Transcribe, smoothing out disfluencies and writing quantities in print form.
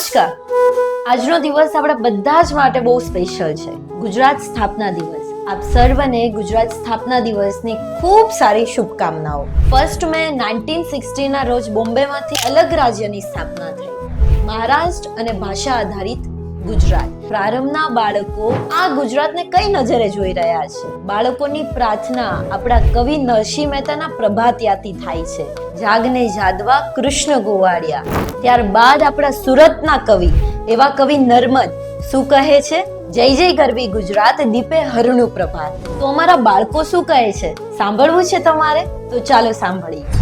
નમસ્કાર. આજનો દિવસ આપણા બધા જ માટે બહુ સ્પેશિયલ છે. ગુજરાત સ્થાપના દિવસ. આપ સર્વને ગુજરાત સ્થાપના દિવસની ખૂબ સારી શુભકામનાઓ. 1 મે 1960 ના રોજ બોમ્બેમાંથી અલગ રાજ્યની સ્થાપના થઈ. મહારાષ્ટ્ર અને ભાષા આધારિત ગુજરાત. પ્રારંભના બાળકો આ ગુજરાતને કઈ નજરે જોઈ રહ્યા છે? બાળકોની પ્રાર્થના આપણા કવિ નરસિંહ મહેતાના પ્રભાતિયાથી થાય છે. જાગને જાદવા કૃષ્ણ ગોવાળિયા. ત્યારબાદ આપણા સુરતના કવિ એવા કવિ નર્મદ શું કહે છે? જય જય ગરવી ગુજરાત, દીપે હરણું પ્રભાત. તો અમારા બાળકો શું કહે છે? સાંભળવું છે તમારે? તો ચાલો સાંભળીએ.